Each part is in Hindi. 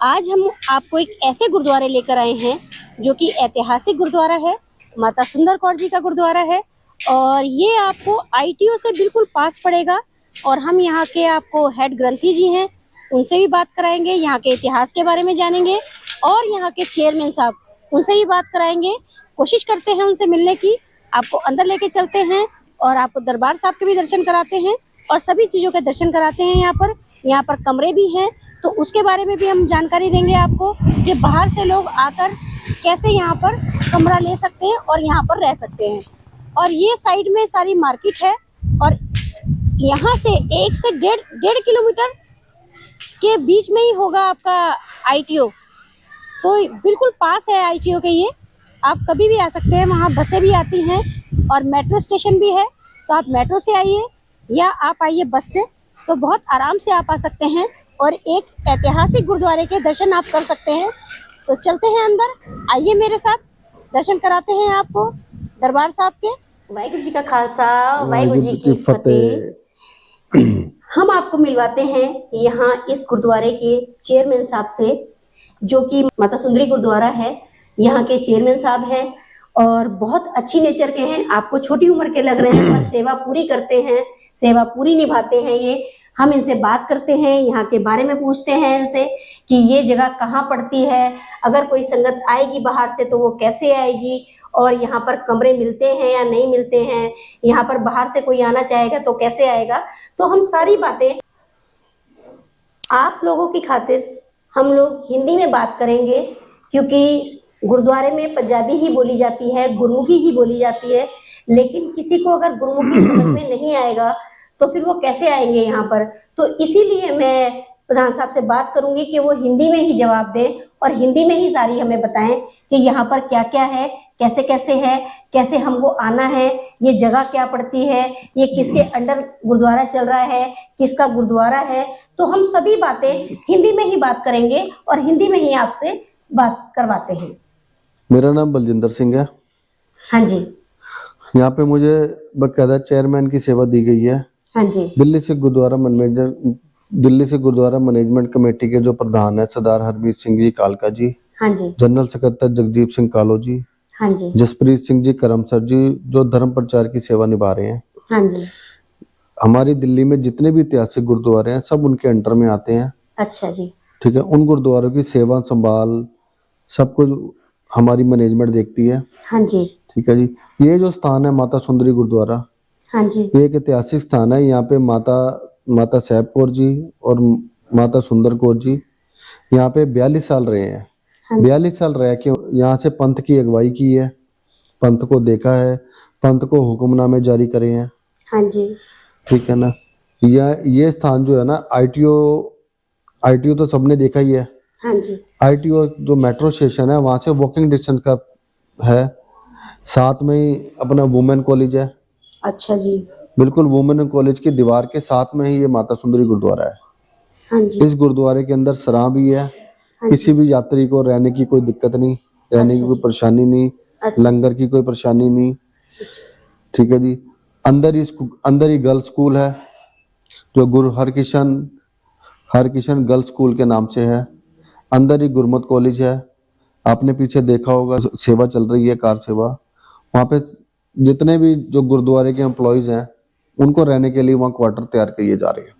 आज हम आपको एक ऐसे गुरुद्वारे लेकर आए हैं जो कि ऐतिहासिक गुरुद्वारा है। माता सुंदर कौर जी का गुरुद्वारा है और ये आपको ITO से बिल्कुल पास पड़ेगा। और हम यहाँ के आपको हेड ग्रंथी जी हैं, उनसे भी बात कराएंगे, यहाँ के इतिहास के बारे में जानेंगे और यहाँ के चेयरमैन साहब, उनसे भी बात कराएंगे। कोशिश करते हैं उनसे मिलने की, आपको अंदर लेके चलते हैं और आपको दरबार साहब के भी दर्शन कराते हैं और सभी चीज़ों के दर्शन कराते हैं। यहाँ पर कमरे भी हैं, तो उसके बारे में भी हम जानकारी देंगे आपको कि बाहर से लोग आकर कैसे यहाँ पर कमरा ले सकते हैं और यहाँ पर रह सकते हैं। और ये साइड में सारी मार्केट है और यहाँ से 1 से 1.5 किलोमीटर के बीच में ही होगा आपका ITO, तो बिल्कुल पास है ITO के। ये आप कभी भी आ सकते हैं, वहाँ बसें भी आती हैं और मेट्रो स्टेशन भी है, तो आप मेट्रो से आइए या आप आइए बस से, तो बहुत आराम से आप आ सकते हैं और एक ऐतिहासिक गुरुद्वारे के दर्शन आप कर सकते हैं। तो चलते हैं अंदर, आइए मेरे साथ, दर्शन कराते हैं आपको दरबार साहब के। वाहिगुरु जी का खालसा, वाहिगुरु जी की फतेह। हम आपको मिलवाते हैं यहाँ इस गुरुद्वारे के चेयरमैन साहब से, जो कि माता सुंदरी गुरुद्वारा है। यहाँ के चेयरमैन साहब हैं और बहुत अच्छी नेचर के हैं। आपको छोटी उम्र के लग रहे हैं पर सेवा पूरी करते हैं, सेवा पूरी निभाते हैं ये। हम इनसे बात करते हैं, यहाँ के बारे में पूछते हैं इनसे कि ये जगह कहाँ पड़ती है, अगर कोई संगत आएगी बाहर से तो वो कैसे आएगी, और यहाँ पर कमरे मिलते हैं या नहीं मिलते हैं, यहाँ पर बाहर से कोई आना चाहेगा तो कैसे आएगा। तो हम सारी बातें आप लोगों की खातिर हम लोग हिंदी में बात करेंगे, क्योंकि गुरुद्वारे में पंजाबी ही बोली जाती है, गुरमुखी ही बोली जाती है। लेकिन किसी को अगर गुरमुखी समझ में नहीं आएगा तो फिर वो कैसे आएंगे यहाँ पर। तो इसीलिए मैं प्रधान साहब से बात करूंगी कि वो हिंदी में ही जवाब दें और हिंदी में ही सारी हमें बताएं कि यहाँ पर क्या क्या है, कैसे कैसे है, कैसे हमको आना है, ये जगह क्या पड़ती है, ये किसके अंडर गुरुद्वारा चल रहा है, किसका गुरुद्वारा है। तो हम सभी बातें हिंदी में ही बात करेंगे और हिंदी में ही आपसे बात करवाते हैं। मेरा नाम बलजिंदर सिंह है। हाँ जी। यहाँ पे मुझे बकायदा चेयरमैन की सेवा दी गई है। हाँ जी। दिल्ली से गुरुद्वारा मैनेजमेंट कमेटी के जो प्रधान है सरदार हरमीत सिंह जी कालका जी। हाँ जी। जनरल सेक्रेटरी जगजीत सिंह कालो जी। हाँ जी। जसप्रीत सिंह जी करमसर जी, जो धर्म प्रचार की सेवा निभा रहे हैं। हाँ जी। हमारी दिल्ली में जितने भी ऐतिहासिक गुरुद्वारे हैं सब उनके अंडर में आते हैं। अच्छा जी। ठीक है, उन गुरुद्वारों की सेवा संभाल सब कुछ हमारी मैनेजमेंट देखती है। हाँ जी। ठीक है जी। ये जो स्थान है माता सुंदरी गुरुद्वारा, हाँ जी, ये एक ऐतिहासिक स्थान है। यहाँ पे माता साहब कौर जी और माता सुंदर कौर जी यहाँ पे 42 साल रहे हैं। हाँ 42 साल रह के यहाँ से पंथ की अगुवाई की है, पंथ को देखा है, पंथ को हुक्मनामे जारी करे हैं। हाँ जी। ठीक है ना। ये स्थान जो है ना, ITO तो सबने देखा ही है। हाँ जी। ITO जो मेट्रो स्टेशन है वहां से वॉकिंग डिस्टेंस का है। साथ में ही अपना वुमेन कॉलेज है। अच्छा जी। बिल्कुल वुमेन कॉलेज की दीवार के साथ में ही ये माता सुंदरी गुरुद्वारा है। हाँ जी। इस गुरुद्वारे के अंदर सराह भी है। हाँ किसी भी यात्री को रहने की कोई दिक्कत नहीं, रहने की कोई परेशानी नहीं, लंगर की कोई परेशानी नहीं। ठीक है जी। अंदर ही गर्ल्स स्कूल है जो गुरु हरकिशन गर्ल्स स्कूल के नाम से है। अंदर ही गुरमत कॉलेज है। आपने पीछे देखा होगा सेवा चल रही है, कार सेवा। वहाँ पे जितने भी जो गुरुद्वारे के एम्प्लॉइज हैं उनको रहने के लिए वहाँ क्वार्टर तैयार किए जा रहे हैं।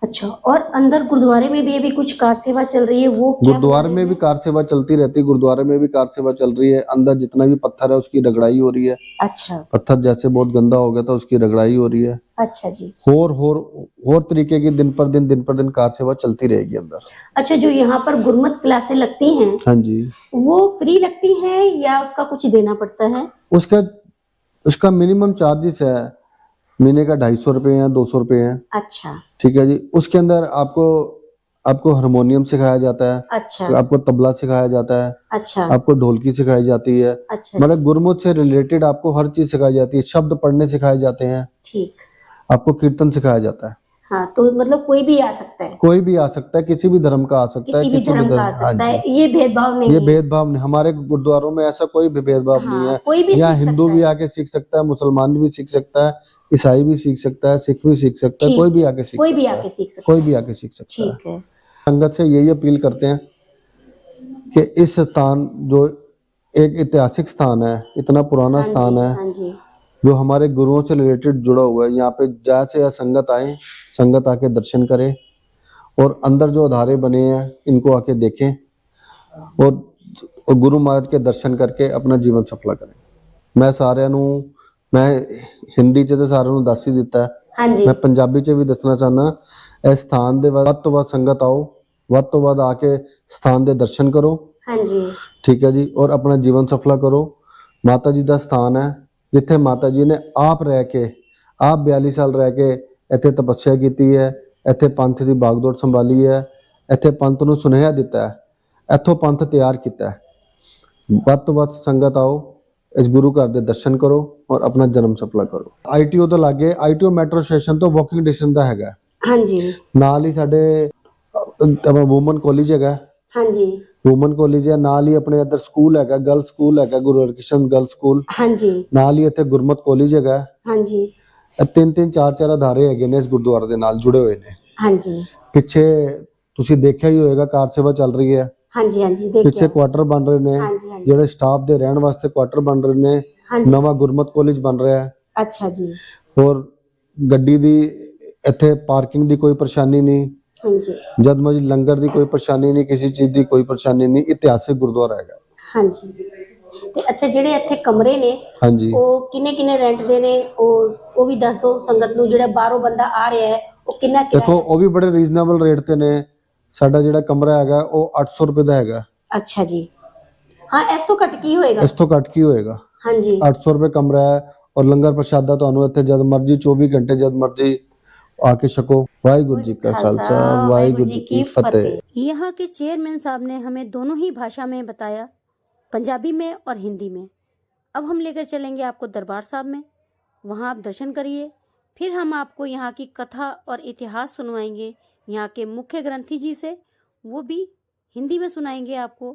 अच्छा, और अंदर गुरुद्वारे में भी अभी कुछ कार सेवा चल रही है, वो गुरुद्वारे में भी कार सेवा चलती रहती है। गुरुद्वारे में भी कार सेवा चल रही है। अंदर जितना भी पत्थर है उसकी रगड़ाई हो रही है। अच्छा। पत्थर जैसे बहुत गंदा हो गया था उसकी रगड़ाई हो रही है। अच्छा जी। और तरीके की दिन पर दिन कार सेवा चलती रहेगी अंदर। अच्छा, जो यहाँ पर गुरमत क्लासें लगती हैं, हाँ जी, वो फ्री लगती हैं या उसका कुछ देना पड़ता है? उसका मिनिमम चार्जेस है, महीने का 250 रुपए है, 200 रुपए है। अच्छा। ठीक है जी। उसके अंदर आपको हारमोनियम सिखाया जाता है। अच्छा। आपको तबला सिखाया जाता है। अच्छा। आपको ढोलकी सिखाई जाती है। अच्छा। मतलब गुरमुख से रिलेटेड आपको हर चीज सिखाई जाती है। शब्द पढ़ने सिखाए जाते हैं। ठीक। आपको कीर्तन सिखाया जाता है। हाँ, तो मतलब कोई भी आ सकता है? कोई भी आ सकता है, किसी भी धर्म का आ सकता है, किसी भी धर्म का आ सकता है। ये भेदभाव नहीं ये है? भेदभाव नहीं, हमारे गुरुद्वारों में ऐसा कोई भी भेदभाव नहीं है। कोई भी यहाँ हिंदू भी आके सीख सकता है, मुसलमान भी सीख सकता है, ईसाई भी सीख सकता है, सिख भी सीख सकता है, कोई भी आके सीख सकता है। सीख सकता है। ठीक है। संगत से यही अपील करते हैं कि इस स्थान जो एक ऐतिहासिक स्थान है, इतना पुराना हाँ स्थान जी, है हाँ जी, जो हमारे गुरुओं से रिलेटेड जुड़ा हुआ है। यहाँ पे ज्यादा से ज्यादा संगत आए, संगत आके दर्शन करे और अंदर जो अधारे बने हैं इनको आके देखें और गुरु महाराज के दर्शन करके अपना जीवन सफला करें। मैं ਸਾਰਿਆਂ ਨੂੰ ਮੈਂ ਹਿੰਦੀ ਚ ਤੇ ਸਾਰਿਆਂ ਨੂੰ ਦੱਸ ਹੀ ਦਿੱਤਾ ਹੈ। हाँ जी, ਮੈਂ ਪੰਜਾਬੀ ਚ ਵੀ ਦੱਸਣਾ ਚਾਹਨਾ, ਇਸ ਸਥਾਨ ਦੇ ਵੱਧ ਤੋਂ ਵੱਧ ਸੰਗਤ ਆਓ, ਵੱਧ ਤੋਂ ਵੱਧ ਆ ਕੇ ਸਥਾਨ ਦੇ ਦਰਸ਼ਨ ਕਰੋ। हाँ जी, ਠੀਕ ਹੈ ਜੀ, ਔਰ ਆਪਣਾ ਜੀਵਨ ਸਫਲਾ ਕਰੋ। ਮਾਤਾ ਜੀ ਦਾ ਸਥਾਨ ਹੈ ਜਿੱਥੇ ਮਾਤਾ ਜੀ ਨੇ ਆਪ ਰਹਿ ਕੇ, ਆਪ 42 ਸਾਲ ਰਹਿ ਕੇ ਇੱਥੇ ਤਪੱਸਿਆ ਕੀਤੀ ਹੈ, ਇੱਥੇ ਪੰਥ ਦੀ ਬਾਗਡੋਰ ਸੰਭਾਲੀ ਹੈ, ਇੱਥੇ ਪੰਥ ਨੂੰ ਸੁਨੇਹਾ ਦਿੱਤਾ ਹੈ, ਇੱਥੋਂ ਪੰਥ ਤਿਆਰ ਕੀਤਾ ਹੈ। ਵੱਧ ਤੋਂ ਵੱਧ ਸੰਗਤ ਆਓ, ਇਸ ਗੁਰੂ ਘਰ ਦੇ ਦਰਸ਼ਨ ਕਰੋ ਔਰ ਆਪਣਾ ਜਨਮ ਸਫਲਾ ਕਰੋ। ਆਈਟੀਓ ਤੋਂ ਲਾਗੇ, ਆਈਟੀਓ ਮੈਟਰੋ ਸਟੇਸ਼ਨ ਤੋਂ ਵਾਕਿੰਗ ਡਿਸਟੈਂਸ ਦਾ ਹੈਗਾ। हाँ जी, ਨਾਲ ਹੀ ਸਾਡੇ ਆਪਣਾ ਵੂਮਨ ਕਾਲਜ ਹੈਗਾ, हाँ जी, ਵੂਮਨ ਕਾਲਜ ਹੈ। ਨਾਲ ਹੀ ਆਪਣੇ ਇੱਧਰ ਸਕੂਲ ਹੈਗਾ, ਗਰਲ ਸਕੂਲ ਹੈਗਾ, ਗੁਰੂ ਹਰਕ੍ਰਿਸ਼ਨ ਗਰਲ ਸਕੂਲ। हाँ जी, ਨਾਲ ਹੀ ਇੱਥੇ ਗੁਰਮਤ ਕਾਲਜ ਹੈਗਾ। हाँ जी, ਇਹ ਤਿੰਨ ਚਾਰ ਅਧਾਰੇ ਹੈਗੇ ਨੇ ਇਸ ਗੁਰਦੁਆਰੇ ਦੇ ਨਾਲ ਜੁੜੇ ਹੋਏ ਨੇ। हाँ जी, ਪਿੱਛੇ ਤੁਸੀਂ ਦੇਖਿਆ ਹੀ ਹੋਏਗਾ ਕਾਰ ਸੇਵਾ ਚੱਲ ਰਹੀ ਹੈ। हाँ जी, हाँ जी, ਪਿੱਛੇ देखिए, ਕੁਆਟਰ ਬਣ ਰਹੇ ਨੇ, हाँ जी, हाँ जी, ਜਿਹੜੇ ਸਟਾਫ ਦੇ ਰਹਿਣ ਵਾਸਤੇ ਕੁਆਟਰ ਬਣ ਰਹੇ ਨੇ। हाँ जी, ਨਵਾਂ ਗੁਰਮਤ ਕਾਲਜ ਬਣ ਰਿਹਾ ਹੈ। अच्छा जी, ਹੋਰ ਗੱਡੀ ਦੀ ਇੱਥੇ ਪਾਰਕਿੰਗ ਦੀ ਕੋਈ ਪਰੇਸ਼ਾਨੀ ਨਹੀਂ, हाँ जी, ਜਦ ਮਰਜੀ ਲੰਗਰ ਦੀ ਕੋਈ ਪਰੇਸ਼ਾਨੀ ਨਹੀਂ, ਕਿਸੇ ਚੀਜ਼ ਦੀ ਕੋਈ ਪਰੇਸ਼ਾਨੀ ਨਹੀਂ। ਇਤਿਹਾਸਿਕ ਗੁਰਦੁਆਰਾ ਹੈਗਾ। हाँ जी। ਤੇ ਅੱਛਾ ਜਿਹੜੇ ਇੱਥੇ ਕਮਰੇ ਨੇ ਹਾਂਜੀ, ਉਹ ਕਿੰਨੇ ਰੈਂਟ ਦੇ ਨੇ, ਉਹ ਵੀ ਦੱਸ ਦਿਓ ਸੰਗਤ ਨੂੰ। ਜਿਹੜਾ ਬਾਹਰੋਂ ਬੰਦਾ ਆ ਰਿਹਾ ਹੈ ਉਹ ਕਿੰਨਾ ਦੇਖੋ ਕਿਰਾਇਆ? ਉਹ ਵੀ ਬੜੇ ਰੀਜ਼ਨੇਬਲ ਰੇਟ ਤੇ ਨੇ। ਸਾਡਾ ਜਿਹੜਾ ਕਮਰਾ ਹੈਗਾ ਉਹ 800 ਰੁਪਏ ਦਾ ਹੈਗਾ। ਅੱਛਾ ਜੀ, ਹਾਂ ਇਸ ਤੋਂ ਘੱਟ ਕੀ ਹੋਏਗਾ? ਇਸ ਤੋਂ ਘੱਟ ਕੀ ਹੋਏਗਾ? ਹਾਂਜੀ, 800 ਰੁਪਏ ਕਮਰਾ ਹੈ ਔਰ ਲੰਗਰ ਪ੍ਰਸ਼ਾਦਾ ਤੁਹਾਨੂੰ ਇੱਥੇ ਜਦ ਮਰਜੀ 24 ਘੰਟੇ ਜਦ ਮਰਜੀ आके शको। वाहिगुरु जी का खालसा, वाहिगुरु जी की फतेह। यहाँ के चेयरमैन साहब ने हमें दोनों ही भाषा में बताया, पंजाबी में और हिंदी में। अब हम लेकर चलेंगे आपको दरबार साहब में, वहाँ आप दर्शन करिए। फिर हम आपको यहाँ की कथा और इतिहास सुनवाएंगे यहाँ के मुख्य ग्रंथी जी से, वो भी हिंदी में सुनाएंगे आपको।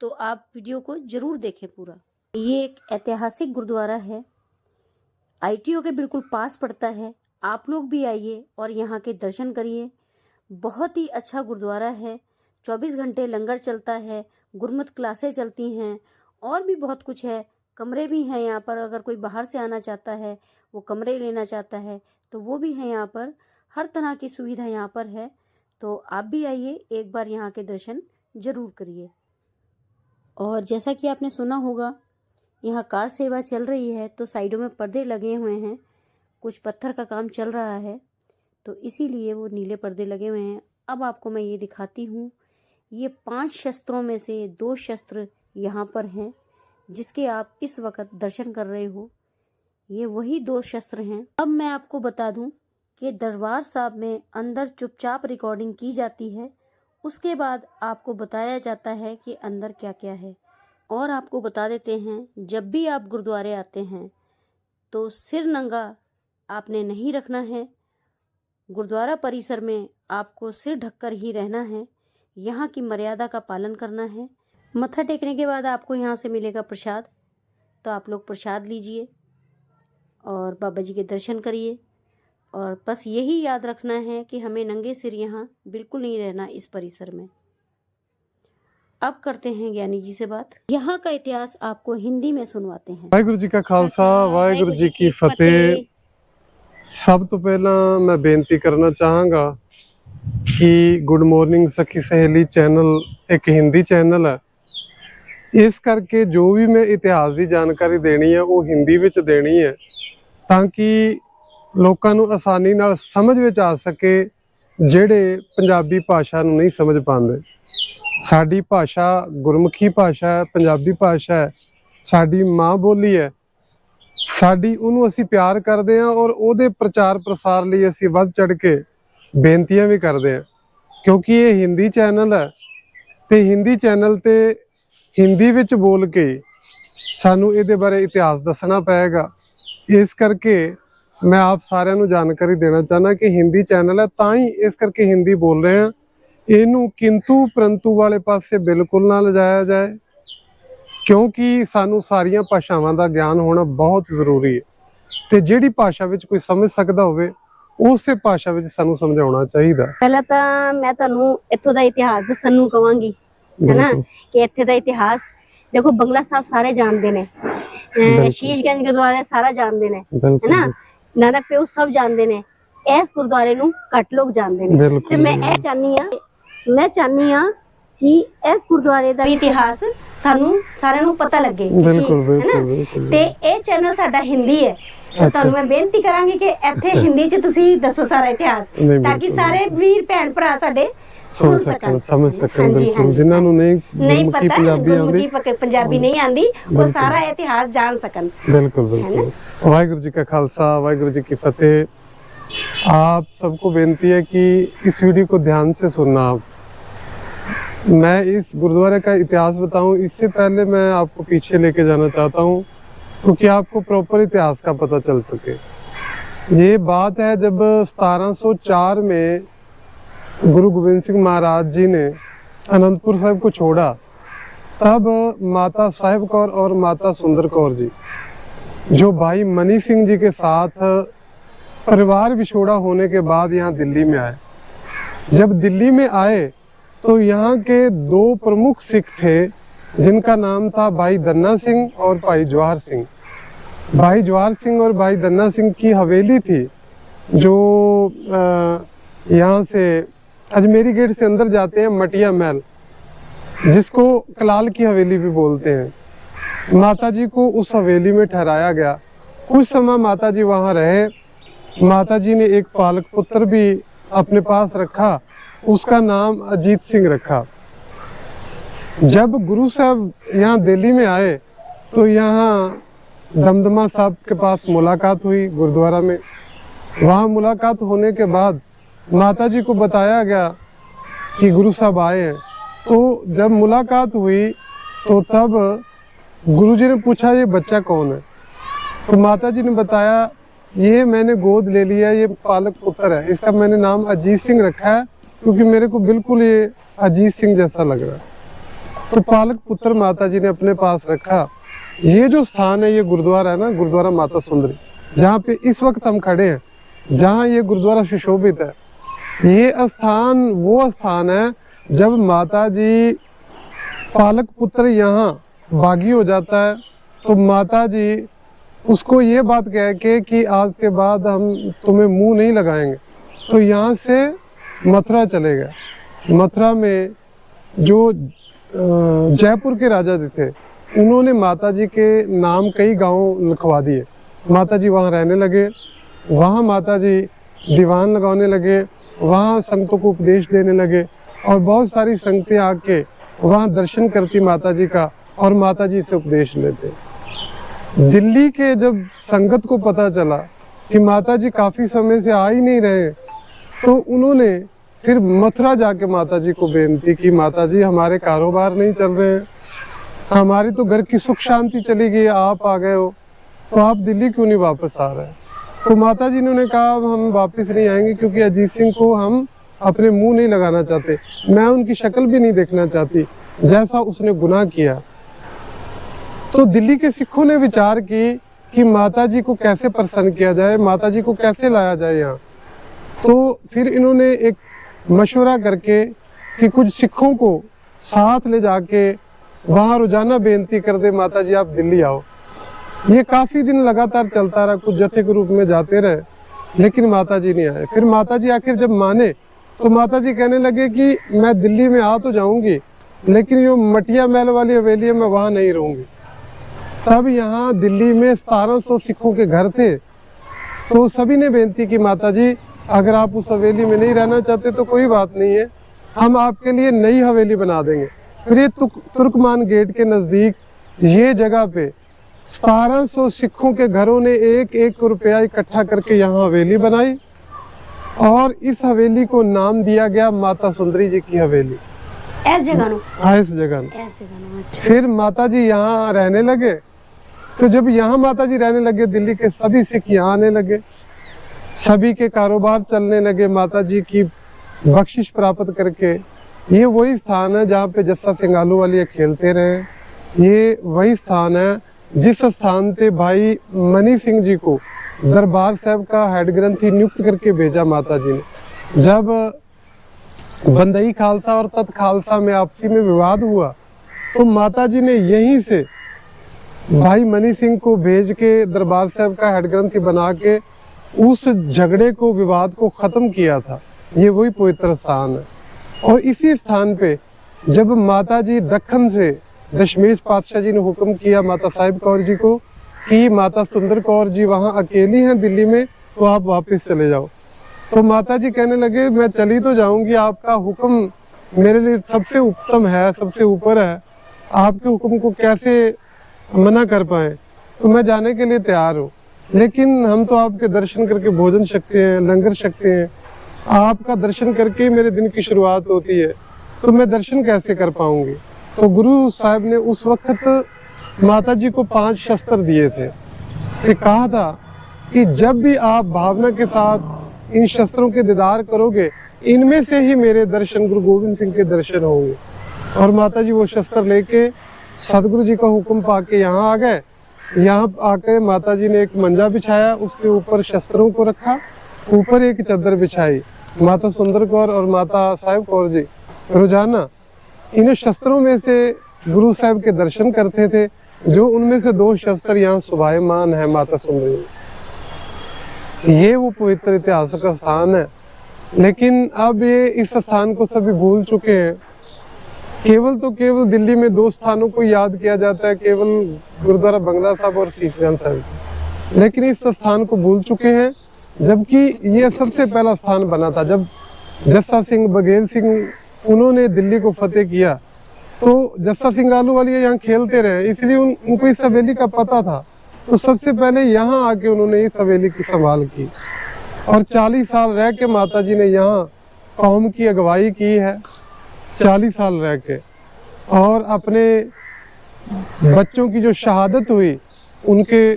तो आप वीडियो को जरूर देखें पूरा। ये एक ऐतिहासिक गुरुद्वारा है, ITO के बिल्कुल पास पड़ता है। आप लोग भी आइए और यहाँ के दर्शन करिए। बहुत ही अच्छा गुरुद्वारा है। 24 घंटे लंगर चलता है, गुरमत क्लासें चलती हैं और भी बहुत कुछ है। कमरे भी हैं यहाँ पर, अगर कोई बाहर से आना चाहता है, वो कमरे लेना चाहता है तो वो भी है यहाँ पर। हर तरह की सुविधा यहाँ पर है। तो आप भी आइए, एक बार यहाँ के दर्शन ज़रूर करिए। और जैसा कि आपने सुना होगा यहाँ कार सेवा चल रही है तो साइडों में पर्दे लगे हुए हैं। कुछ पत्थर का काम चल रहा है तो इसीलिए वो नीले पर्दे लगे हुए हैं। अब आपको मैं ये दिखाती हूँ, ये 5 शस्त्रों में से 2 शस्त्र यहाँ पर हैं जिसके आप इस वक्त दर्शन कर रहे हो। ये वही 2 शस्त्र हैं। अब मैं आपको बता दूँ कि दरबार साहब में अंदर चुपचाप रिकॉर्डिंग की जाती है, उसके बाद आपको बताया जाता है कि अंदर क्या क्या है। और आपको बता देते हैं, जब भी आप गुरुद्वारे आते हैं तो सिर नंगा आपने नहीं रखना है। गुरुद्वारा परिसर में आपको सिर ढककर ही रहना है। यहाँ की मर्यादा का पालन करना है। मत्था टेकने के बाद आपको यहाँ से मिलेगा प्रसाद, तो आप लोग प्रसाद लीजिए और बाबा जी के दर्शन करिए। और बस यही याद रखना है कि हमें नंगे सिर यहाँ बिल्कुल नहीं रहना इस परिसर में। अब करते हैं ज्ञानी जी से बात। यहाँ का इतिहास आपको हिंदी में सुनवाते हैं। वाहिगुरु जी का खालसा, वाहिगुरु जी की फतेह। सब तो पहला मैं बेनती करना चाहांगा कि गुड मॉर्निंग सखी सहेली चैनल एक हिंदी चैनल है, इस करके जो भी मैं इतिहास की जानकारी देनी है वो हिंदी विच देनी है ताकि लोकां नूं आसानी नाल समझ विच आ सके जिहड़े पंजाबी भाषा नूं नहीं समझ पांदे। साडी भाषा गुरमुखी भाषा है, पंजाबी भाषा है, साडी माँ बोली है, साडी ਉਹਨੂੰ ਅਸੀਂ ਪਿਆਰ ਕਰਦੇ ਹਾਂ और ਉਹਦੇ ਪ੍ਰਚਾਰ ਪ੍ਰਸਾਰ ਲਈ ਅਸੀਂ ਵੱਧ ਚੜ ਕੇ ਬੇਨਤੀਆਂ ਵੀ ਕਰਦੇ ਹਾਂ। ਕਿਉਂਕਿ ਇਹ ਹਿੰਦੀ ਚੈਨਲ ਹੈ ਤੇ ਹਿੰਦੀ ਚੈਨਲ ਤੇ ਹਿੰਦੀ ਵਿੱਚ ਬੋਲ ਕੇ ਸਾਨੂੰ ਇਹਦੇ ਬਾਰੇ ਇਤਿਹਾਸ ਦੱਸਣਾ ਪਏਗਾ। ਇਸ ਕਰਕੇ ਮੈਂ ਆਪ ਸਾਰਿਆਂ ਨੂੰ ਜਾਣਕਾਰੀ ਦੇਣਾ ਚਾਹਨਾ ਕਿ ਹਿੰਦੀ ਚੈਨਲ ਹੈ ਤਾਂ ਹੀ ਇਸ ਕਰਕੇ ਹਿੰਦੀ ਬੋਲ ਰਹੇ ਹਾਂ। ਇਹਨੂੰ ਕਿੰਤੂ ਪਰੰਤੂ ਵਾਲੇ ਪਾਸੇ ਬਿਲਕੁਲ ਨਾ ਲਿਜਾਇਆ ਜਾਏ क्योंकि सानू सारियां भाषावां दा ज्ञान होना बहुत जरूरी है ते जिहड़ी भाषा विच कोई समझ सकदा होवे उसे भाषा विच सानू समझाउणा चाहीदा। ਪਹਿਲਾਂ ਤਾਂ ਮੈਂ ਤੁਹਾਨੂੰ ਇੱਥੋਂ ਦਾ ਇਤਿਹਾਸ ਦੱਸਣ ਨੂੰ ਕਹਾਂਗੀ। है ना बिल्कुल। कि इत्थे दा इतिहास देखो बंगला साहब सारे जानते ने, शीशगंज गुरुद्वारा सारा जानते ने, है बिल्कुल ना, नानक प्यो सब जानते ने, इस गुरुद्वारे नूं घट लोग जानते ने। बिल्कुल, ते मैं ਇਹ ਚਾਹਨੀ ਆ कि इस गुरुद्वारे ਦਾ इतिहास ਸਾਨੂੰ ਸਾਰਿਆਂ ਨੂੰ ਪਤਾ ਲੱਗੇ ਕਿ बिल्कुल है ना। बिल्कुल बिल्कुल ਤੇ ਇਹ ਚੈਨਲ ਸਾਡਾ ਹਿੰਦੀ ਹੈ, ਤਾਂ ਤੁਹਾਨੂੰ ਮੈਂ ਬੇਨਤੀ ਕਰਾਂਗੀ ਕਿ ਇੱਥੇ ਹਿੰਦੀ ਚ ਤੁਸੀਂ ਦੱਸੋ ਸਾਰਾ ਇਤਿਹਾਸ, ਨਹੀਂ, ਤਾਂ ਕਿ ਬਿਲਕੁਲ। ਸਾਰੇ ਵੀਰ ਭੈਣ ਭਰਾ ਸਾਡੇ ਸੁਣ ਸਕਣ ਸਮਝ ਸਕਣ ਹਾਂਜੀ, ਬਿਲਕੁਲ ਹਾਂਜੀ। ਜਿਨ੍ਹਾਂ ਨੂੰ ਨਹੀਂ ਨਹੀਂ ਗੁਰਮੁਖੀ ਪਤਾ ਪੰਜਾਬੀ ਆਉਂਦੀ ਗੁਰਮੁਖੀ ਪੰਜਾਬੀ ਨਹੀਂ ਆਂਦੀ, ਉਹ ਬਿਲਕੁਲ। ਸਾਰਾ ਇਤਿਹਾਸ ਜਾਣ ਸਕਣ। बिल्कुल बिल्कुल। वाहिगुरु जी का खालसा वाहिगुरु जी की फतेह। आप सबको बेनती है कि इस वीडियो को ध्यान से सुनना। आप मैं इस गुरुद्वारे का इतिहास बताऊं इससे पहले मैं आपको पीछे लेके जाना चाहता हूं क्योंकि आपको प्रॉपर इतिहास का पता चल सके। ये बात है जब 1704 में गुरु गोविंद सिंह महाराज जी ने अनंतपुर साहिब को छोड़ा, तब माता साहिब कौर और माता सुंदर कौर जी जो भाई मनी सिंह जी के साथ परिवार विछोड़ा होने के बाद यहाँ दिल्ली में आए। जब दिल्ली में आए तो यहाँ के दो प्रमुख सिख थे जिनका नाम था भाई दन्ना सिंह और भाई जवाहर सिंह। भाई जवाहर सिंह और भाई दन्ना सिंह की हवेली थी जो यहाँ से अजमेरी गेट से अंदर जाते हैं, मटिया महल, जिसको कलाल की हवेली भी बोलते हैं। माता जी को उस हवेली में ठहराया गया। कुछ समय माता जी वहाँ रहे। माता जी ने एक पालक पुत्र भी अपने पास रखा, उसका नाम अजीत सिंह रखा। जब गुरु साहब यहाँ दिल्ली में आए तो यहाँ दमदमा साहब के पास मुलाकात हुई गुरुद्वारा में। वहाँ मुलाकात होने के बाद माता जी को बताया गया कि गुरु साहब आए हैं। तो जब मुलाकात हुई तो तब गुरुजी ने पूछा ये बच्चा कौन है, तो माता जी ने बताया ये मैंने गोद ले लिया, ये पालक पुत्र है, इसका मैंने नाम अजीत सिंह रखा है क्योंकि मेरे को बिल्कुल ये अजीत सिंह जैसा लग रहा है। तो पालक पुत्र माता जी ने अपने पास रखा। ये जो स्थान है ये गुरुद्वारा है ना, गुरुद्वारा माता सुंदरी, जहाँ पे इस वक्त हम खड़े हैं, जहाँ ये गुरुद्वारा सुशोभित है, ये स्थान वो स्थान है जब माता जी पालक पुत्र यहाँ बागी हो जाता है तो माता जी उसको ये बात कह के कि आज के बाद हम तुम्हें मुंह नहीं लगाएंगे, तो यहाँ से मथुरा चले गए। मथुरा में जो जयपुर के राजा जी थे उन्होंने माता जी के नाम कई गांव लिखवा दिए। माता जी वहाँ रहने लगे, वहाँ माता जी दीवान लगाने लगे, वहाँ संगतों को उपदेश देने लगे और बहुत सारी संगतें आके वहाँ दर्शन करती माता जी का और माता जी से उपदेश लेते। दिल्ली के जब संगत को पता चला कि माता जी काफी समय से आ ही नहीं रहे, तो उन्होंने फिर मथुरा जाके माता जी को बेनती की, माता जी हमारे कारोबार नहीं चल रहे हैं, हमारी तो घर की सुख शांति चली गई, आप आ गए हो, तो आप दिल्ली क्यों नहीं वापस आ रहे हैं। तो माता जी ने कहा हम वापस नहीं आएंगे क्योंकि अजीत सिंह को हम अपने मुंह नहीं लगाना चाहते, मैं उनकी शक्ल भी नहीं देखना चाहती जैसा उसने गुनाह किया। तो दिल्ली के सिखों ने विचार की कि माता जी को कैसे प्रसन्न किया जाए, माता जी को कैसे लाया जाए यहाँ। तो फिर इन्होंने एक मशवरा करके कि कुछ सिखों को साथ ले जाके वहाँ रोजाना बेनती कर दे माता जी आप दिल्ली आओ। ये काफी दिन लगातार चलता रहा, कुछ जत्थे के रूप में जाते रहे, लेकिन माता जी नहीं आए। फिर माता जी आखिर जब माने तो माता जी कहने लगे कि मैं दिल्ली में आ तो जाऊंगी लेकिन जो मटिया महल वाली हवेली है मैं वहाँ नहीं रहूंगी। तब यहाँ दिल्ली में 1700 सिखों के घर थे, तो सभी ने बेनती की माता जी अगर आप उस हवेली में नहीं रहना चाहते तो कोई बात नहीं है, हम आपके लिए नई हवेली बना देंगे। फिर ये तुर्कमान गेट के नजदीक ये जगह पे 1700 सिखों के घरों ने 1-1 रुपया इकट्ठा करके यहाँ हवेली बनाई और इस हवेली को नाम दिया गया माता सुंदरी जी की हवेली। इस जगह नु इस जगह अच्छा। फिर माता जी यहाँ रहने लगे। तो जब यहाँ माता जी रहने लगे दिल्ली के सभी सिख यहाँ आने लगे, सभी के कारोबार चलने लगे माता जी की बख्शिश प्राप्त करके। ये वही स्थान है जहाँ पे जस्सा सिंह आलूवालिया खेलते रहे। ये वही स्थान है जिस स्थान पे भाई मनी सिंह जी को दरबार साहब का हेड ग्रंथी नियुक्त करके भेजा माता जी ने। जब बंदई खालसा और तत् खालसा में आपसी में विवाद हुआ, तो माता जी ने यहीं से भाई मनी सिंह को भेज के दरबार साहब का हेड ग्रंथी बना के उस झगड़े को, विवाद को खत्म किया था। ये वही पवित्र स्थान है। और इसी स्थान पे जब माता जी दक्खन से दशमेश पातशाह जी ने हुक्म किया माता साहिब कौर जी को कि माता सुंदर कौर जी वहाँ अकेली हैं दिल्ली में, तो आप वापस चले जाओ। तो माता जी कहने लगे मैं चली तो जाऊंगी, आपका हुक्म मेरे लिए सबसे उत्तम है, सबसे ऊपर है, आपके हुक्म को कैसे मना कर पाए। तो मैं जाने के लिए तैयार हूँ, लेकिन हम तो आपके दर्शन करके भोजन सकते हैं, लंगर सकते हैं, आपका दर्शन करके ही मेरे दिन की शुरुआत होती है, तो मैं दर्शन कैसे कर पाऊंगी। तो गुरु साहब ने उस वक्त माता जी को 5 शस्त्र दिए थे, कि कहा था कि जब भी आप भावना के साथ इन शस्त्रों के दीदार करोगे, इनमें से ही मेरे दर्शन, गुरु गोविंद सिंह के दर्शन होंगे। और माता जी वो शस्त्र लेके सदगुरु जी का हुक्म पाके यहाँ आ गए। यहाँ आके माता जी ने एक मंजा बिछाया, उसके ऊपर शस्त्रों को रखा, ऊपर एक चादर बिछाई। माता सुंदर कौर और माता साहिब कौर जी रोजाना इन शस्त्रों में से गुरु साहब के दर्शन करते थे, जो उनमें से 2 शस्त्र यहाँ शोभायमान है माता सुंदरी। ये वो पवित्र ऐतिहासिक स्थान है, लेकिन अब ये इस स्थान को सभी भूल चुके हैं। केवल दिल्ली में 2 स्थानों को याद किया जाता है, केवल गुरुद्वारा बंगला साहब और शीशगंज साहब, लेकिन इस स्थान को भूल चुके हैं। जबकि ये सबसे पहला स्थान बना था जब जस्सा सिंह बघेल सिंह उन्होंने दिल्ली को फतेह किया, तो जस्सा सिंह आलूवालिया यहाँ खेलते रहे, इसलिए उनको इस हवेली का पता था। तो सबसे पहले यहाँ आके उन्होंने इस हवेली की संभाल की, और 40 साल रह के माता जी ने यहाँ कौम की अगुवाई की है, 40 साल रह के। और अपने बच्चों की जो शहादत हुई, उनके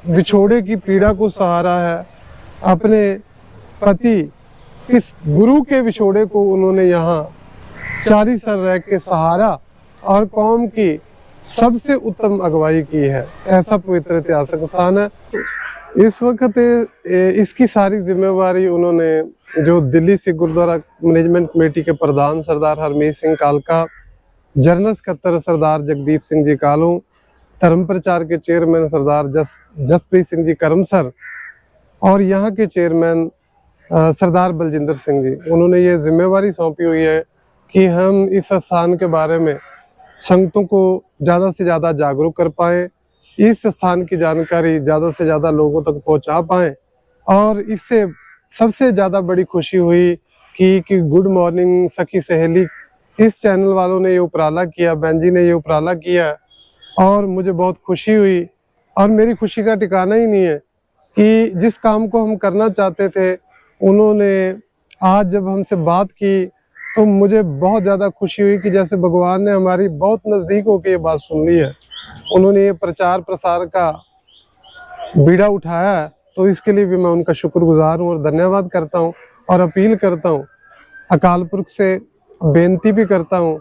विछोड़े की पीड़ा को सहारा है। अपने पति इस गुरु के विछोड़े को उन्होंने यहाँ 40 साल रह के सहारा और कौम की सबसे उत्तम अगुवाई की है। ऐसा पवित्र ऐतिहासिक स्थान है। इस वक्त इसकी सारी जिम्मेवारी उन्होंने, जो दिल्ली सिख गुरुद्वारा मैनेजमेंट कमेटी के प्रधान सरदार हरमीत सिंह कालका, जनरल सकत्तर सरदार जगदीप सिंह जी कालू, धर्म प्रचार के चेयरमैन सरदार जसप्रीत सिंह जी करमसर और यहाँ के चेयरमैन सरदार बलजिंदर सिंह जी, उन्होंने ये जिम्मेवारी सौंपी हुई है कि हम इस स्थान के बारे में संगतों को ज़्यादा से ज़्यादा जागरूक कर पाएँ, इस स्थान की जानकारी ज़्यादा से ज़्यादा लोगों तक पहुँचा पाएँ। और इससे सबसे ज़्यादा बड़ी खुशी हुई कि गुड मॉर्निंग सखी सहेली इस चैनल वालों ने ये उपराला किया, बहन जी ने ये उपराला किया, और मुझे बहुत खुशी हुई। और मेरी खुशी का ठिकाना ही नहीं है कि जिस काम को हम करना चाहते थे, उन्होंने आज जब हमसे बात की तो मुझे बहुत ज़्यादा खुशी हुई कि जैसे भगवान ने हमारी बहुत नज़दीक होकर ये बात सुन ली है। उन्होंने ये प्रचार प्रसार का बीड़ा उठाया है, तो इसके लिए भी मैं उनका शुक्रगुजार हूँ और धन्यवाद करता हूँ। और अपील करता हूँ, अकाल पुरख से बेनती भी करता हूँ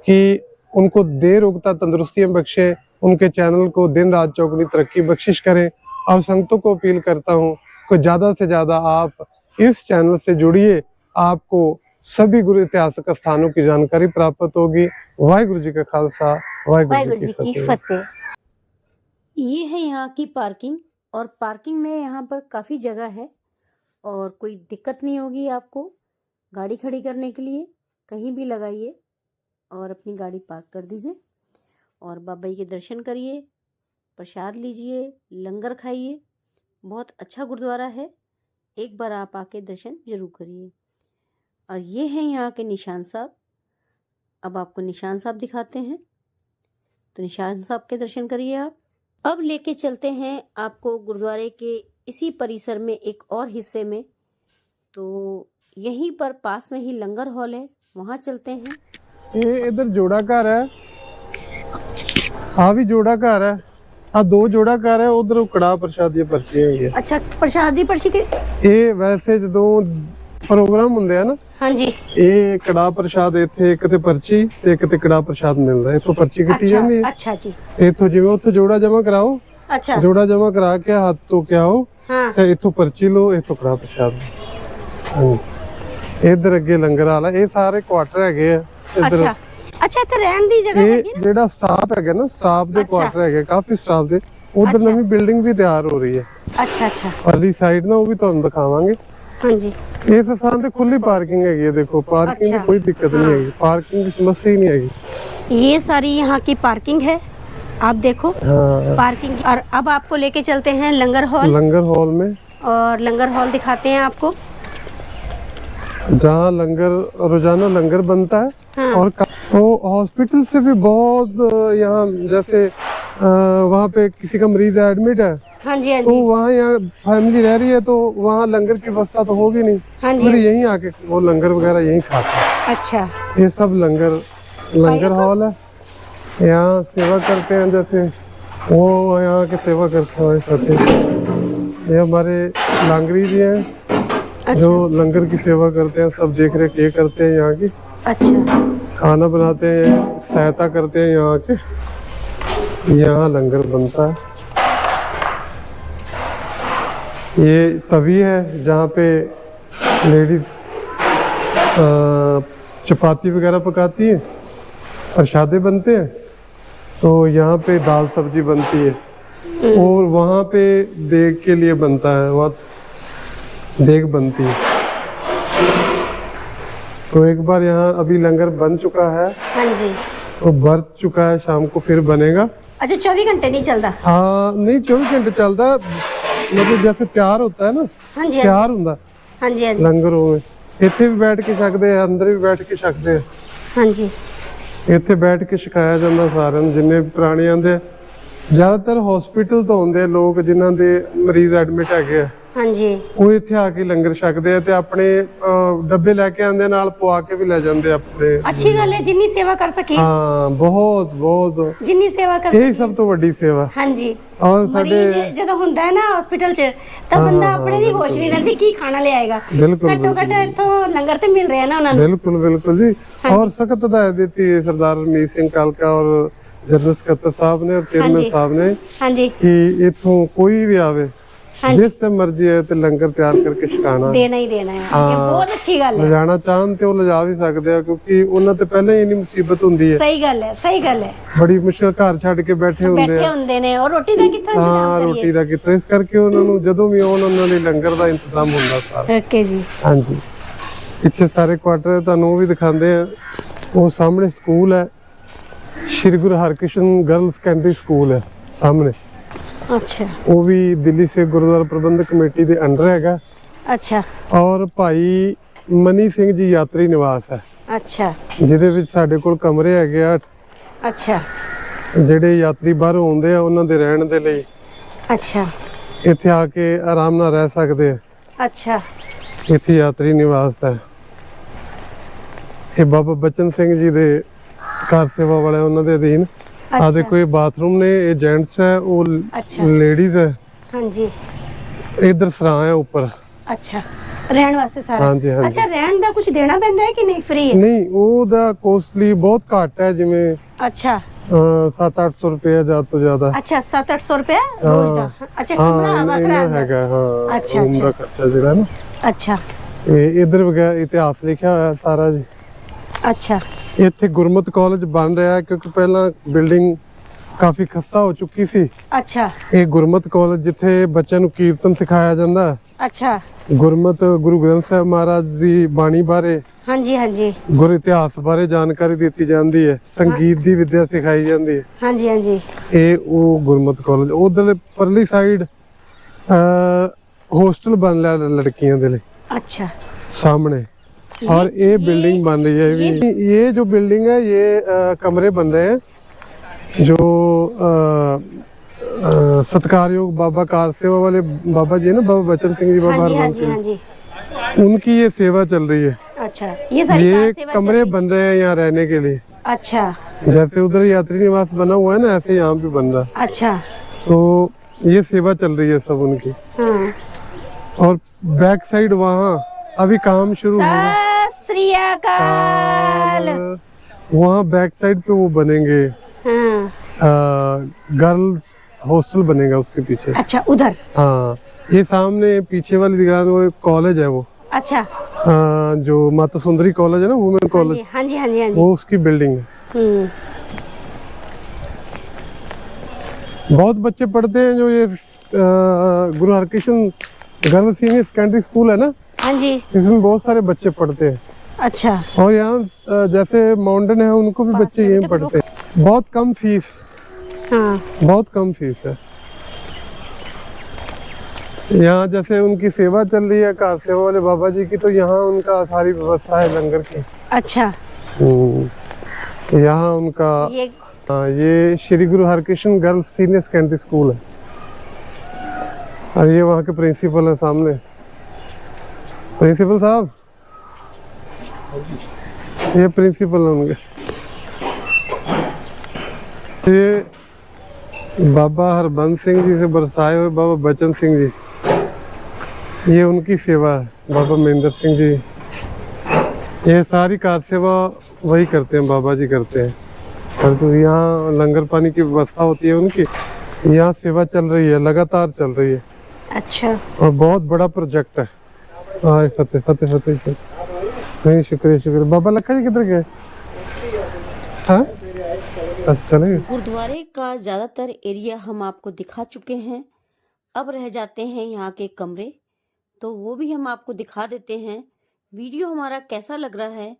कि उनको देर उगता तंदुरुस्तियाँ बख्शे, उनके चैनल को दिन रात चौगुनी तरक्की बख्शिश करें। और संगतों को अपील करता हूँ कि ज़्यादा से ज़्यादा आप इस चैनल से जुड़िए, आपको सभी गुरु ऐतिहासिक स्थानों की जानकारी प्राप्त होगी। वाहिगुरु जी का खालसा, वाहिगुरु जी की फतेह। ये है यहाँ की पार्किंग, और पार्किंग में यहाँ पर काफ़ी जगह है और कोई दिक्कत नहीं होगी आपको गाड़ी खड़ी करने के लिए। कहीं भी लगाइए और अपनी गाड़ी पार्क कर दीजिए और बाबा जी के दर्शन करिए, प्रसाद लीजिए, लंगर खाइए। बहुत अच्छा गुरुद्वारा है, एक बार आप आके दर्शन जरूर करिए। और ये हैं यहाँ के निशान साहब। अब आपको निशान साहब दिखाते हैं, तो निशान साहब के दर्शन करिए आप। अब लेके चलते हैं आपको गुरुद्वारे के इसी परिसर में एक और हिस्से में, तो यहीं पर पास में ही लंगर हॉल है, वहाँ चलते हैं। ये इधर जोड़ा घर है, हाँ भी जोड़ा घर है, हाँ 2 जोड़ा घर है। उधर कड़ा प्रसादी पर्ची है। अच्छा, प्रसादी पर्ची के ये वैसे जो प्रोग्राम होंगे ना, हाँ जी, ये कड़ा प्रसाद इत्थे एक ते पर्ची ते एक ते कड़ा प्रसाद मिलदा है। तो पर्ची कटी जाती है। अच्छा जी। इत्थों जिवें उत्थों जोड़ा जमा कराओ, अच्छा, जोड़ा जमा करा के हाथ धो के आओ, हाँ। ते इत्थों पर्ची लो, इत्थों कड़ा प्रसाद। हाँ, इधर अगे लंगर वाला, ये सारे क्वार्टर हैगे आ इधर। अच्छा अच्छा, इत्थे रहन दी जगह ये हैगी ना? जेड़ा स्टाफ हैगा ना, स्टाफ दे अच्छा। क्वार्टर हैगे, काफी स्टाफ दे। उधर अच्छा। नवी बिल्डिंग भी तैयार हो रही है अच्छा अच्छा, वाली साइड ना, वो भी तुहानू दिखावांगे। हाँ जी। इस स्थान ते खुली पार्किंग हैगी है, देखो पार्किंग अच्छा। की कोई दिक्कत नहीं हैगी, पार्किंग की समस्या ही नहीं हैगी। ये सारी यहाँ की पार्किंग है, आप देखो हाँ, पार्किंग। और अब आपको लेके चलते हैं लंगर हॉल, लंगर हॉल में, और लंगर हॉल दिखाते हैं आपको। जहाँ लंगर रोजाना लंगर बनता है। हाँ। और तो हॉस्पिटल से भी बहुत यहाँ, जैसे वहाँ पे किसी का मरीज एडमिट है, हाँ जी हाँ तो जी वहाँ यहाँ फैमिली रह रही है, तो वहाँ लंगर की व्यवस्था तो होगी नहीं, हाँ जी, फिर हाँ जी। यहीं आके वो लंगर वगैरह यहीं खाते हैं। अच्छा ये सब लंगर हॉल है, यहाँ सेवा करते हैं, जैसे वो यहाँ के सेवा करते हैं खाते हैं। ये हमारे लांगरी जी हैं जो अच्छा लंगर की सेवा करते हैं, सब देख रेख ये करते हैं यहाँ की, अच्छा खाना बनाते हैं, सहायता करते हैं यहाँ के। यहाँ लंगर बनता है। ये तभी है जहाँ पे लेडीज चपाती वगैरह पकाती हैं, प्रसादे बनते हैं, तो यहाँ पे दाल सब्जी बनती है। और वहाँ पे देग के लिए बनता है, वहाँ देग बनती है। तो एक बार यहाँ अभी लंगर बन चुका है, हाँ जी। तो भर चुका है, शाम को फिर बनेगा। अच्छा 24 घंटे नहीं चलता? हाँ नहीं, 24 घंटे चलता है, मतलब जैसे तैयार होता है ना, हाँ जी हाँ ਤਿਆਰ ਹੁੰਦਾ जी हाँ जी हाँ जी ਲੰਗਰ ਹੋਵੇ, ਇੱਥੇ ਵੀ ਬੈਠ ਕੇ ਛਕਦੇ ਆ, ਅੰਦਰ ਵੀ ਬੈਠ ਕੇ ਛਕਦੇ ਆ। हाँ जी। ਇੱਥੇ ਬੈਠ ਕੇ ਛਕਾਇਆ ਜਾਂਦਾ ਸਾਰਿਆਂ ਨੂੰ, ਜਿੰਨੇ ਵੀ ਪੁਰਾਣੇ ਆਂਦੇ ਆ। ਜ਼ਿਆਦਾਤਰ ਹਸਪੀਟਲ ਤੋਂ ਆਉਂਦੇ ਆ ਲੋਕ, ਜਿਨ੍ਹਾਂ ਦੇ ਮਰੀਜ਼ ਐਡਮਿਟ ਹੈਗੇ ਆ, हाँ जी। ਉਹ ਇੱਥੇ ਆ ਕੇ ਲੰਗਰ ਛਕਦੇ ਆ, ਤੇ ਆਪਣੇ ਡੱਬੇ ਲੈ ਕੇ ਆਂਦੇ, ਨਾਲ ਪਵਾ ਕੇ ਵੀ ਲੈ ਜਾਂਦੇ ਆ ਆਪਣੇ। अच्छी गल है, जिन्नी सेवा कर सके, ਹਾਂ ਬਹੁਤ ਬਹੁਤ, जिन्नी सेवा कर ਇਹੀ ਸਭ ਤੋਂ ਵੱਡੀ ਸੇਵਾ। हाँ जी। ਔਰ ਸਾਡੇ ਮਰੀਜ਼ ਜਦੋਂ ਹੁੰਦਾ ਹੈ ਨਾ ਹਸਪੀਟਲ 'ਚ, ਤਾਂ ਬੰਦਾ ਆਪਣੇ ਦੀ ਹੋਸ਼ ਨਹੀਂ ਰਹਿੰਦੀ ਕੀ ਖਾਣਾ ਲਿਆਏਗਾ। ਬਿਲਕੁਲ ਘੱਟੋ ਘੱਟ ਇੱਥੋਂ ਲੰਗਰ ਤੇ ਮਿਲ ਰਿਹਾ ਨਾ ਉਹਨਾਂ ਨੂੰ। बिल्कुल बिल्कुल जी। और सख्त हिदायत देती है सरदार रमीत सिंह कालका और जनरल सकत्तर साहब ने और चेयरमैन जी। साहब ने, हाँ जी कि इथों कोई भी आवे, हाँ जी। जिस टाइम मर्जी है ते लंगर तैयार करके छकाना। ਦੇਣਾ ਹੀ ਦੇਣਾ ਹੈ, ਇਹ हाँ। ਬਹੁਤ ਅੱਛੀ ਗੱਲ ਹੈ। ਲਿਜਾਣਾ ਚਾਹਣ ਤੇ ਉਹ ਲਿਜਾ ਵੀ ਸਕਦੇ ਆ, ਕਿਉਂਕਿ ਉਹਨਾਂ ਤੇ ਪਹਿਲਾਂ ਹੀ ਇੰਨੀ ਮੁਸੀਬਤ ਹੁੰਦੀ ਹੈ, ਸਹੀ ਗੱਲ ਹੈ, ਸਹੀ ਗੱਲ ਹੈ। ਬੜੀ ਮੁਸ਼ਕਲ ਘਰ ਛੱਡ ਕੇ ਬੈਠੇ ਹੁੰਦੇ ਬੈਠੇ ਆ। ਹੁੰਦੇ ਨੇ, ਔਰ ਰੋਟੀ ਦਾ ਕਿੱਥੋਂ ਹਾਂ ਇੰਤਜ਼ਾਮ ਰੋਟੀ ਕਰੀਏ। ਦਾ ਕਿਤੋਂ, ਇਸ ਕਰਕੇ ਉਹਨਾਂ ਨੂੰ ਜਦੋਂ ਵੀ ਆਉਣ, ਉਹਨਾਂ ਲਈ ਲੰਗਰ ਦਾ ਇੰਤਜ਼ਾਮ ਹੁੰਦਾ ਸਾਰਾ। ਓਕੇ ਜੀ। ਹਾਂਜੀ, ਪਿੱਛੇ ਸਾਰੇ ਕੁਆਟਰ ਤੁਹਾਨੂੰ ਉਹ ਵੀ ਦਿਖਾਉਂਦੇ ਆ। ਉਹ ਸਾਹਮਣੇ ਸਕੂਲ ਹੈ, Shri Guru Harkrishan girl secondary school ਹੈ ਸਾਹਮਣੇ। अच्छा ਉਹ ਵੀ ਦਿੱਲੀ ਸਿੱਖ ਗੁਰਦੁਆਰਾ ਪ੍ਰਬੰਧਕ ਕਮੇਟੀ ਦੇ ਅੰਡਰ ਹੈਗਾ। अच्छा ਔਰ ਭਾਈ ਮਨੀ ਸਿੰਘ ਜੀ ਯਾਤਰੀ ਨਿਵਾਸ ਹੈ, अच्छा ਜਿਹਦੇ ਵਿੱਚ ਸਾਡੇ ਕੋਲ ਕਮਰੇ ਹੈਗੇ ਆ, अच्छा ਜਿਹੜੇ ਯਾਤਰੀ ਬਾਹਰੋਂ ਆਉਂਦੇ ਆ ਉਹਨਾਂ ਦੇ ਰਹਿਣ ਦੇ ਲਈ अच्छा ਇੱਥੇ ਆ ਕੇ ਆਰਾਮ ਨਾਲ ਰਹਿ ਸਕਦੇ ਆ। अच्छा ਇੱਥੇ ਯਾਤਰੀ ਨਿਵਾਸ ਹੈ। ਇਹ ਬਾਬਾ ਬਚਨ ਸਿੰਘ ਜੀ ਦੇ ਕਾਰ ਸੇਵਾ ਵਾਲੇ ਉਹਨਾਂ ਦੇ ਅਧੀਨ। ਆ अच्छा ਦੇਖੋ, ਇਹ ਬਾਥਰੂਮ ਨੇ, ਇਹ ਜੈਂਟਸ ਹੈ, ਉਹ अच्छा ਲੇਡੀਜ਼ ਹੈ। हाँ जी ਇਧਰ ਸਰਾਂ ਹੈ ਉੱਪਰ। अच्छा ਰਹਿਣ ਵਾਸਤੇ ਸਾਰਾ। हाँ जी, हाँ जी। ਅੱਛਾ ਰਹਿਣ ਦਾ ਕੁਝ ਦੇਣਾ ਪੈਂਦਾ ਹੈ ਕਿ ਨਹੀਂ, ਫ੍ਰੀ ਹੈ? ਨਹੀਂ, ਉਹਦਾ ਕੋਸਟਲੀ ਬਹੁਤ ਘੱਟ ਹੈ, ਜਿਵੇਂ अच्छा 700-800 ਰੁਪਏ ਜ਼ਿਆਦਾ ਤੋਂ ਜ਼ਿਆਦਾ। अच्छा 700-800 रुपया रोज ਦਾ? अच्छा ਕਮਰਾ ਹਾਂ ਵੱਖਰਾ ਇਹਨਾਂ ਆਉਂਦਾ? ਹੈਗਾ। ਹਾਂ ਅੱਛਾ, room ਦਾ ਅੱਛਾ। ਖਰਚਾ ਜਿਹੜਾ ਨਾ, अच्छा ਇਹ ਇਧਰ ਵਗੈਰਾ ਇਤਿਹਾਸ ਲਿਖਿਆ ਹੋਇਆ ਸਾਰਾ ਜੀ। अच्छा ਇੱਥੇ ਗੁਰਮਤ ਕਾਲਜ ਬਣ ਰਿਹਾ ਹੈ, ਕਿਉਂਕਿ ਪਹਿਲਾਂ ਬਿਲਡਿੰਗ ਕਾਫੀ ਖਸਤਾ ਹੋ ਚੁੱਕੀ ਸੀ। अच्छा ਇਹ ਗੁਰਮਤ ਕਾਲਜ ਜਿੱਥੇ ਬੱਚਿਆਂ ਨੂੰ ਕੀਰਤਨ ਸਿਖਾਇਆ ਜਾਂਦਾ ਹੈ, अच्छा ਗੁਰਮਤ ਗੁਰੂ ਗ੍ਰੰਥ ਸਾਹਿਬ ਮਹਾਰਾਜ ਦੀ ਬਾਣੀ ਬਾਰੇ, हाँ जी हाँ जी ਗੁਰ ਇਤਿਹਾਸ ਬਾਰੇ ਜਾਣਕਾਰੀ ਦਿੱਤੀ ਜਾਂਦੀ ਹੈ, ਸੰਗੀਤ ਦੀ ਵਿੱਦਿਆ ਸਿਖਾਈ ਜਾਂਦੀ ਹੈ। हाँ जी हाँ जी ਇਹ ਉਹ ਗੁਰਮਤ ਕਾਲਜ। ਉਧਰ ਪਰਲੀ ਸਾਈਡ हॉस्टल बन रहा है लड़कियों के लिए अच्छा सामने। और ये बिल्डिंग बन रही है। ये जो बिल्डिंग है, ये कमरे बन रहे हैं जो सत्कारयोग बाबा कार सेवा वाले बाबा जी है ना, बाबा बचन सिंह जी, बाबा हाँ जी हाँ हरबंस जी हाँ सिंह, जी उनकी ये सेवा चल रही है। अच्छा ये सारी ये कार सेवा कमरे चल बन रहे हैं यहाँ रहने के लिए। रही- अच्छा जैसे उधर यात्री निवास बना हुआ है ना, ऐसे यहाँ भी बन रहा है। अच्छा तो ये सेवा चल रही है सब उनकी। हाँ और बैक साइड वहाँ अभी काम शुरू हुआ, सत श्री अकाल। वहाँ बैक साइड पे वो बनेंगे, हाँ गर्ल्स हॉस्टल बनेगा उसके पीछे। अच्छा उधर। हाँ, ये सामने पीछे वाली दुकान वो कॉलेज है वो। अच्छा। जो माता सुंदरी कॉलेज है ना, वुमेन कॉलेज, हाँ जी हाँ जी हाँ जी। वो उसकी बिल्डिंग है। बहुत बच्चे पढ़ते हैं जो ये Guru Harkrishan girls senior secondary school है ना, हाँ जी। इसमें बहुत सारे बच्चे पढ़ते हैं। अच्छा। और यहाँ जैसे माउंटेन है, उनको भी बच्चे यहीं पढ़ते हैं। बहुत कम फीस, हाँ। बहुत कम फीस है यहाँ। जैसे उनकी सेवा चल रही है कार सेवा वाले बाबा जी की, तो यहाँ उनका सारी व्यवस्था है लंगर की। अच्छा। यहाँ उनका ये Shri Guru Harkrishan girls senior secondary school है। और ये वहाँ के प्रिंसिपल है सामने, प्रिंसिपल साहब, ये प्रिंसिपल है उनके। ये बाबा हरबंस सिंह जी से बरसाए हुए बाबा बचन सिंह जी, ये उनकी सेवा है। बाबा महेंद्र सिंह जी, ये सारी कार सेवा वही करते हैं, बाबा जी करते हैं। और तो यहाँ लंगर पानी की व्यवस्था होती है उनकी, यहाँ सेवा चल रही है, लगातार चल रही है। अच्छा। और बहुत बड़ा प्रोजेक्ट है। फतेह फतेह फतेह। नहीं, शुक्रिया शुक्रिया। बाबा लखा जी किधर गए? हाँ, चले। गुरुद्वारे का ज़्यादातर एरिया हम आपको दिखा चुके हैं। अब रह जाते हैं यहाँ के कमरे, तो वो भी हम आपको दिखा देते हैं। वीडियो हमारा कैसा लग रहा है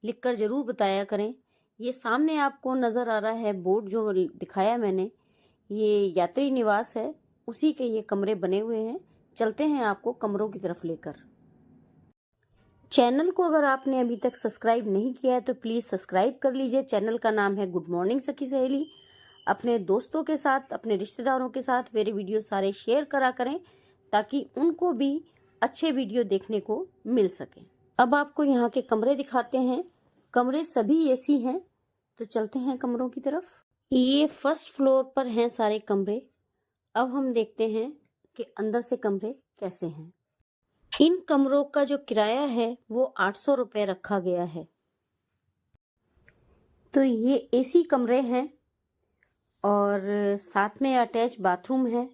लिखकर ज़रूर बताया करें। ये सामने आपको नज़र आ रहा है बोर्ड जो दिखाया मैंने, ये यात्री निवास है, उसी के ये कमरे बने हुए हैं। चलते हैं आपको कमरों की तरफ लेकर। चैनल को अगर आपने अभी तक सब्सक्राइब नहीं किया है तो प्लीज़ सब्सक्राइब कर लीजिए। चैनल का नाम है गुड मॉर्निंग सखी सहेली। अपने दोस्तों के साथ, अपने रिश्तेदारों के साथ मेरे वीडियो सारे शेयर करा करें, ताकि उनको भी अच्छे वीडियो देखने को मिल सके। अब आपको यहाँ के कमरे दिखाते हैं। कमरे सभी एसी हैं, तो चलते हैं कमरों की तरफ। ये फर्स्ट फ्लोर पर हैं सारे कमरे। अब हम देखते हैं कि अंदर से कमरे कैसे हैं। इन कमरों का जो किराया है वो 800 रुपये रखा गया है। तो ये एसी कमरे हैं और साथ में अटैच बाथरूम है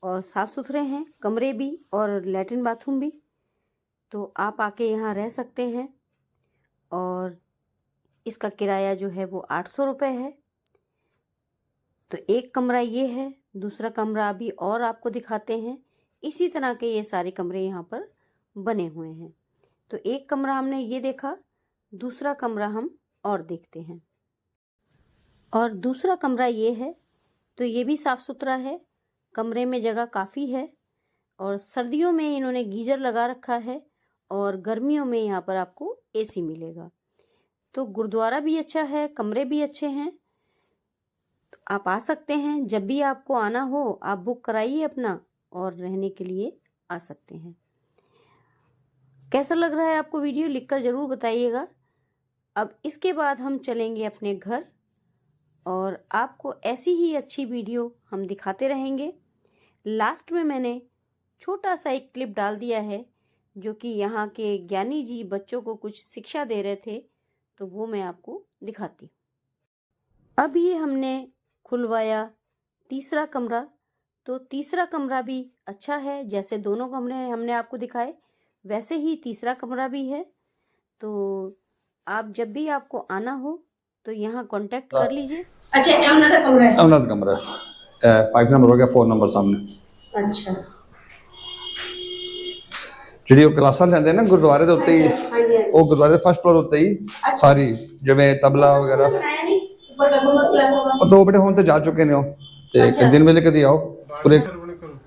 और साफ सुथरे हैं कमरे भी और लैट्रिन बाथरूम भी। तो आप आके यहाँ रह सकते हैं और इसका किराया जो है वो 800 रुपये है। तो एक कमरा ये है, दूसरा कमरा अभी और आपको दिखाते हैं। इसी तरह के ये सारे कमरे यहाँ पर बने हुए हैं। तो एक कमरा हमने ये देखा, दूसरा कमरा हम और देखते हैं। और दूसरा कमरा ये है, तो ये भी साफ सुथरा है, कमरे में जगह काफ़ी है और सर्दियों में इन्होंने गीजर लगा रखा है और गर्मियों में यहाँ पर आपको एसी मिलेगा। तो गुरुद्वारा भी अच्छा है, कमरे भी अच्छे हैं। तो आप आ सकते हैं, जब भी आपको आना हो आप बुक कराइए अपना और रहने के लिए आ सकते हैं। कैसा लग रहा है आपको वीडियो लिखकर ज़रूर बताइएगा। अब इसके बाद हम चलेंगे अपने घर और आपको ऐसी ही अच्छी वीडियो हम दिखाते रहेंगे। लास्ट में मैंने छोटा सा एक क्लिप डाल दिया है जो कि यहाँ के ज्ञानी जी बच्चों को कुछ शिक्षा दे रहे थे, तो वो मैं आपको दिखाती। अब ये हमने खुलवाया तीसरा कमरा। तो तीसरा कमरा भी अच्छा है, जैसे दोनों कमरे हमने आपको दिखाए वैसे ही तीसरा कमरा भी है। तो आप जब भी आपको आना हो तो यहाँ कांटेक्ट कर लीजिए। अच्छा, अमनाथ कमरा है? अमनाथ कमरा है, 5 नंबर हो गया, 4 नंबर सामने। अच्छा। ਜਿਹੜੀ ਉਹ ਕਲਾਸਾਂ ਲੈਂਦੇ ਨਾ ਗੁਰਦੁਆਰੇ ਦੇ ਉੱਤੇ ਹੀ, ਉਹ ਗੁਰਦੁਆਰੇ ਦੇ ਫਸਟ ਫਲੋਰ ਉੱਤੇ ਹੀ ਸਾਰੀ, ਜਿਵੇਂ ਤਬਲਾ ਵਗੈਰਾ। ਉਹ ਦੋ ਬੇਟੇ ਹੁਣ ਤੇ ਜਾ ਚੁੱਕੇ ਨੇ, ਉਹ ਤੇ ਦਿਨ ਵੇਲੇ ਕਦੀ ਆਓ ਪੂਰੇ। ਸਰਵਣ ਕਰੋ,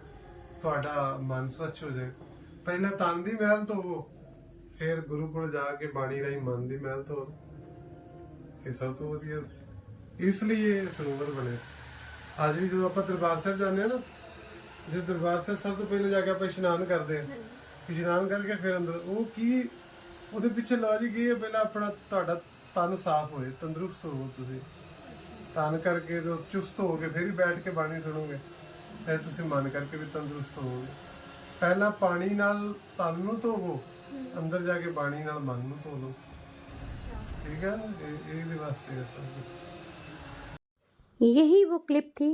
ਤੁਹਾਡਾ ਮਨ ਸਵੱਛ ਹੋ ਜਾਏ। ਪਹਿਲਾਂ ਤਨ ਦੀ ਮਹਿਲ ਧੋਵੋ, ਫਿਰ ਗੁਰੂ ਕੋਲ ਜਾ ਕੇ ਬਾਣੀ ਰਾਹੀਂ ਮਨ ਦੀ ਮਹਿਲ ਧੋ। ਇਹ ਸਭ ਤੋਂ ਵਧੀਆ, ਇਸ ਲਈ ਇਹ ਸਰੋਵਰ ਬਣੇ। ਅੱਜ ਵੀ ਜਦੋਂ ਆਪਾਂ ਦਰਬਾਰ ਸਾਹਿਬ ਜਾਂਦੇ ਆ ਨਾ, ਜੇ ਦਰਬਾਰ ਸਾਹਿਬ ਸਭ ਤੋਂ ਪਹਿਲਾਂ ਜਾ ਕੇ ਆਪਾਂ ਇਸ਼ਨਾਨ ਕਰਦੇ ਆ, ਇਸ਼ਨਾਨ ਕਰਕੇ ਫਿਰ ਅੰਦਰ ਉਹ ਕੀ ਉਹਦੇ ਪਿੱਛੇ ਲੌਜਿਕ ਇਹ ਹੈ, ਪਹਿਲਾਂ ਆਪਣਾ ਤੁਹਾਡਾ ਤਨ ਸਾਫ਼ ਹੋਏ, ਤੰਦਰੁਸਤ ਹੋਵੋ ਤੁਸੀਂ। ਤਨ ਕਰਕੇ ਜਦੋਂ ਚੁਸਤ ਹੋਗੇ ਫਿਰ ਹੀ ਬੈਠ ਕੇ ਬਾਣੀ ਸੁਣੋਗੇ, ਫਿਰ ਤੁਸੀਂ ਮਨ ਕਰਕੇ ਵੀ ਤੰਦਰੁਸਤ ਹੋਵੋਗੇ। ਪਹਿਲਾਂ ਪਾਣੀ ਨਾਲ ਤਨ ਨੂੰ ਧੋਵੋ, ਅੰਦਰ ਜਾ ਕੇ ਬਾਣੀ ਨਾਲ ਮਨ ਨੂੰ ਧੋ ਲਓ। ਠੀਕ ਹੈ ਨਾ, ਇਹਦੇ ਵਾਸਤੇ ਹੈ ਸਭ। यही वो क्लिप थी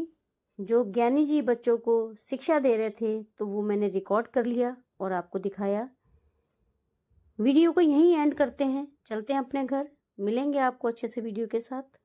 जो ज्ञानी जी बच्चों को शिक्षा दे रहे थे, तो वो मैंने रिकॉर्ड कर लिया और आपको दिखाया। वीडियो को यहीं एंड करते हैं, चलते हैं अपने घर, मिलेंगे आपको अच्छे से वीडियो के साथ।